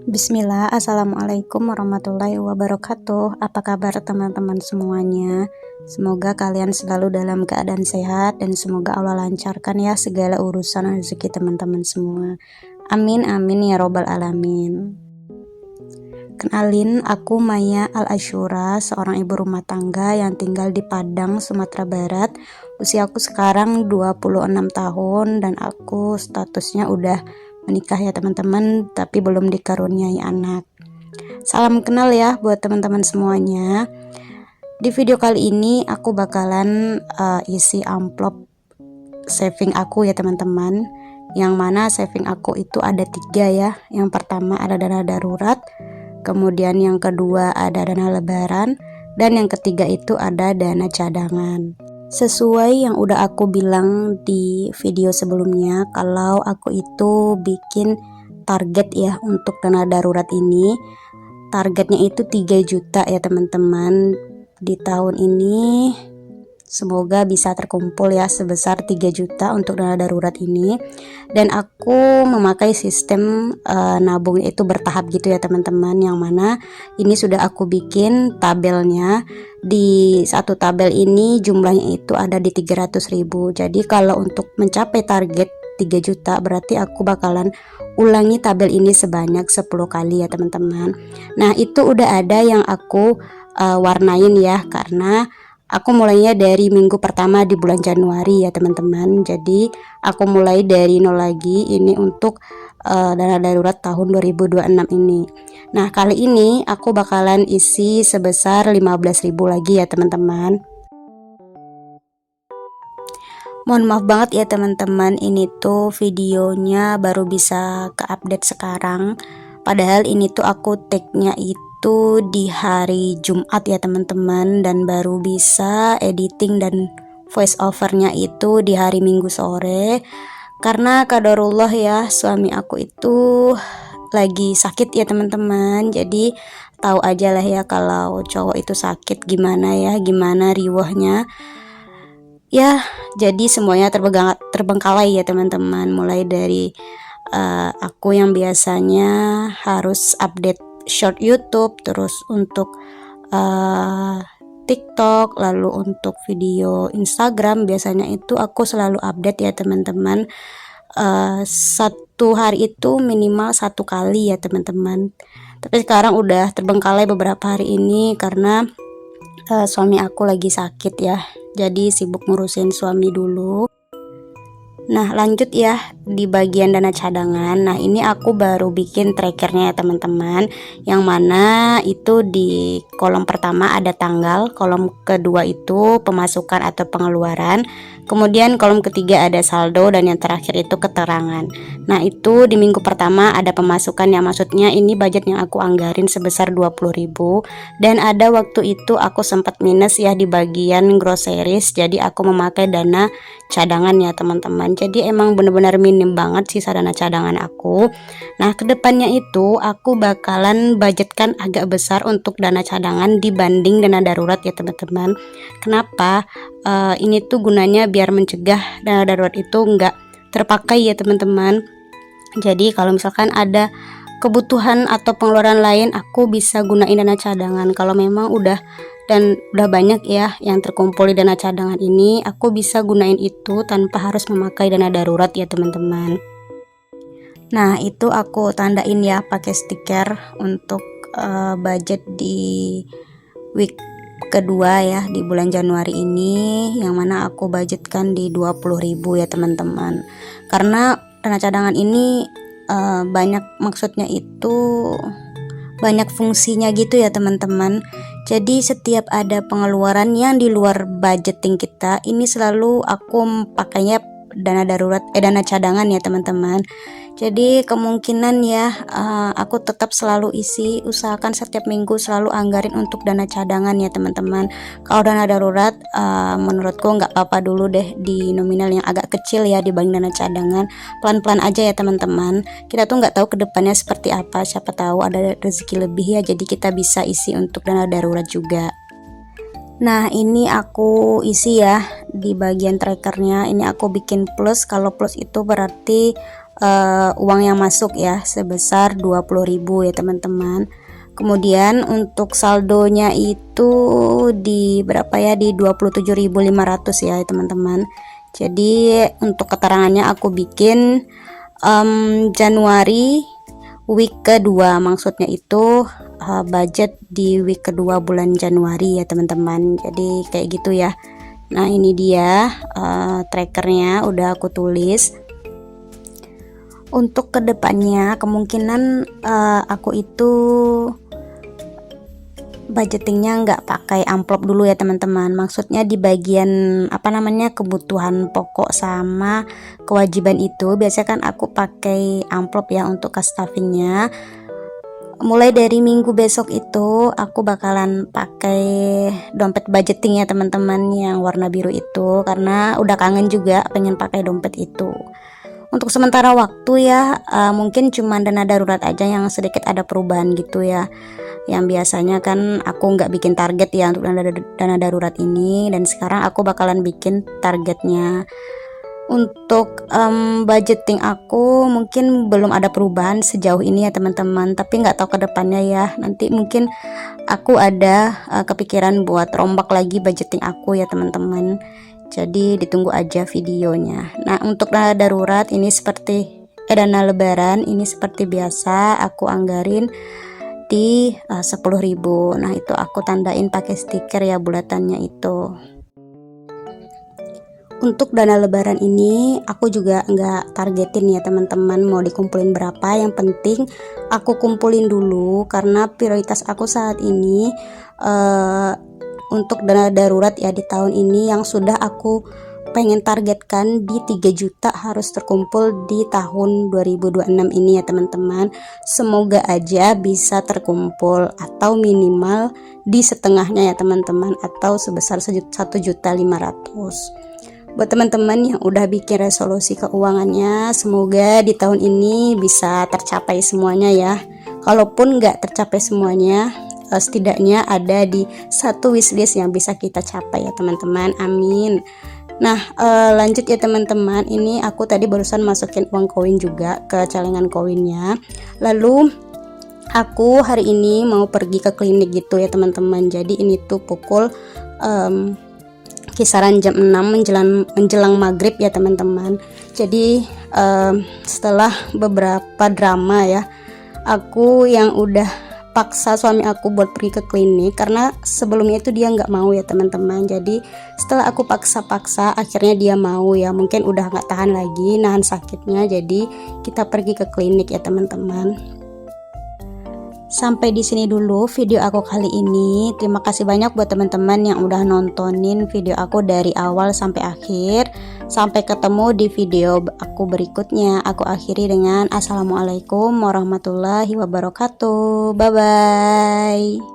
Bismillah, Assalamualaikum warahmatullahi wabarakatuh. Apa kabar teman-teman semuanya? Semoga kalian selalu dalam keadaan sehat dan semoga Allah lancarkan ya segala urusan rezeki teman-teman semua. Amin amin ya robbal alamin. Kenalin, aku Maya Al-Asyura, seorang ibu rumah tangga yang tinggal di Padang, Sumatera Barat. Usiaku sekarang 26 tahun dan aku statusnya udah menikah ya teman-teman, tapi belum dikaruniai anak. Salam kenal ya buat teman-teman semuanya. Di video kali ini aku bakalan isi amplop saving aku ya teman-teman. Yang mana saving aku itu ada 3 ya. Yang pertama ada dana darurat, kemudian yang kedua ada dana lebaran, dan yang ketiga itu ada dana cadangan. Sesuai yang udah aku bilang di video sebelumnya, kalau aku itu bikin target ya untuk dana darurat ini. Targetnya itu 3 juta ya teman-teman di tahun ini. Semoga bisa terkumpul ya sebesar 3 juta untuk dana darurat ini. Dan aku memakai sistem nabung itu bertahap gitu ya teman-teman, yang mana ini sudah aku bikin tabelnya. Di satu tabel ini jumlahnya itu ada di 300.000. Jadi kalau untuk mencapai target 3 juta berarti aku bakalan ulangi tabel ini sebanyak 10 kali ya teman-teman. Nah itu udah ada yang aku warnain ya, karena aku mulainya dari minggu pertama di bulan Januari ya teman-teman. Jadi aku mulai dari nol lagi ini untuk dana darurat tahun 2026 ini. Nah kali ini aku bakalan isi sebesar 15.000 lagi ya teman-teman. Mohon maaf banget ya teman-teman, ini tuh videonya baru bisa ke-update sekarang. Padahal ini tuh aku tag-nya itu di hari Jumat ya teman-teman, dan baru bisa editing dan voice overnya itu di hari Minggu sore. Karena qadarullah ya, suami aku itu lagi sakit ya teman-teman. Jadi tahu aja lah ya kalau cowok itu sakit gimana ya, gimana riwahnya. Ya, jadi semuanya terbengkalai ya teman-teman. Mulai dari aku yang biasanya harus update short YouTube, terus untuk TikTok, lalu untuk video Instagram biasanya itu aku selalu update ya teman-teman. Satu hari itu minimal 1 kali ya teman-teman. Tapi sekarang udah terbengkalai beberapa hari ini karena suami aku lagi sakit ya. Jadi sibuk ngurusin suami dulu. Nah lanjut ya di bagian dana cadangan. Nah ini aku baru bikin trackernya ya teman-teman, yang mana itu di kolom pertama ada tanggal, kolom kedua itu pemasukan atau pengeluaran, kemudian kolom ketiga ada saldo, dan yang terakhir itu keterangan. Nah itu di minggu pertama ada pemasukan, yang maksudnya ini budget yang aku anggarin sebesar 20.000, dan ada waktu itu aku sempat minus ya di bagian groceries, jadi aku memakai dana cadangan ya teman-teman. Jadi emang bener-bener minim banget sisa dana cadangan aku. Nah kedepannya itu aku bakalan budgetkan agak besar untuk dana cadangan dibanding dana darurat ya teman-teman. Kenapa? Ini tuh gunanya biar mencegah dana darurat itu nggak terpakai ya teman-teman. Jadi kalau misalkan ada kebutuhan atau pengeluaran lain, aku bisa gunain dana cadangan. Kalau memang udah banyak ya yang terkumpul di dana cadangan ini, aku bisa gunain itu tanpa harus memakai dana darurat ya teman-teman. Nah itu aku tandain ya pakai stiker untuk budget di week kedua ya di bulan Januari ini, yang mana aku budgetkan di 20.000 ya teman-teman. Karena dana cadangan ini banyak, maksudnya itu banyak fungsinya gitu ya teman-teman. Jadi setiap ada pengeluaran yang di luar budgeting kita, ini selalu aku pakainya dana darurat, dana cadangan ya teman-teman. Jadi kemungkinan ya aku tetap selalu isi, usahakan setiap minggu selalu anggarin untuk dana cadangan ya teman-teman. Kalau dana darurat menurutku nggak apa-apa dulu deh di nominal yang agak kecil ya dibanding dana cadangan. Pelan-pelan aja ya teman-teman. Kita tuh nggak tahu kedepannya seperti apa, siapa tahu ada rezeki lebih ya, jadi kita bisa isi untuk dana darurat juga. Nah ini aku isi ya di bagian trackernya, ini aku bikin plus. Kalau plus itu berarti uang yang masuk ya sebesar 20.000 ya teman-teman. Kemudian untuk saldonya itu di berapa ya, di 27.500 ya teman-teman. Jadi untuk keterangannya aku bikin Januari week kedua, maksudnya itu budget di week kedua bulan Januari ya teman-teman. Jadi kayak gitu ya. Nah ini dia trackernya udah aku tulis. Untuk kedepannya kemungkinan aku itu budgetingnya nggak pakai amplop dulu ya teman-teman. Maksudnya di bagian apa namanya, kebutuhan pokok sama kewajiban itu biasanya kan aku pakai amplop ya untuk cost stuffingnya. Mulai dari minggu besok itu aku bakalan pakai dompet budgeting ya teman-teman, yang warna biru itu, karena udah kangen juga pengen pakai dompet itu. Untuk sementara waktu ya mungkin cuma dana darurat aja yang sedikit ada perubahan gitu ya. Yang biasanya kan aku nggak bikin target ya untuk dana darurat ini, dan sekarang aku bakalan bikin targetnya. Untuk budgeting aku mungkin belum ada perubahan sejauh ini ya teman-teman, tapi nggak tahu ke depannya ya, nanti mungkin aku ada kepikiran buat rombak lagi budgeting aku ya teman-teman. Jadi ditunggu aja videonya. Nah untuk dana darurat ini seperti dana lebaran ini seperti biasa aku anggarin di 10.000. Nah itu aku tandain pakai stiker ya bulatannya itu. Untuk dana lebaran ini aku juga nggak targetin ya teman-teman mau dikumpulin berapa, yang penting aku kumpulin dulu karena prioritas aku saat ini untuk dana darurat ya di tahun ini yang sudah aku pengen targetkan di 3 juta harus terkumpul di tahun 2026 ini ya teman-teman. Semoga aja bisa terkumpul atau minimal di setengahnya ya teman-teman, atau sebesar 1.500.000. Buat teman-teman yang udah bikin resolusi keuangannya, semoga di tahun ini bisa tercapai semuanya ya. Kalaupun nggak tercapai semuanya, setidaknya ada di satu wishlist yang bisa kita capai ya teman-teman, amin. Nah lanjut ya teman-teman, ini aku tadi barusan masukin uang koin juga ke celengan koinnya. Lalu aku hari ini mau pergi ke klinik gitu ya teman-teman. Jadi ini tuh pukul kisaran jam 6 menjelang maghrib ya teman-teman. Jadi setelah beberapa drama ya, aku yang udah paksa suami aku buat pergi ke klinik, karena sebelumnya itu dia nggak mau ya teman-teman. Jadi setelah aku paksa-paksa akhirnya dia mau ya, mungkin udah nggak tahan lagi nahan sakitnya, jadi kita pergi ke klinik ya teman-teman. Sampai di sini dulu video aku kali ini. Terima kasih banyak buat teman-teman yang udah nontonin video aku dari awal sampai akhir. Sampai ketemu di video aku berikutnya. Aku akhiri dengan assalamualaikum warahmatullahi wabarakatuh. Bye bye.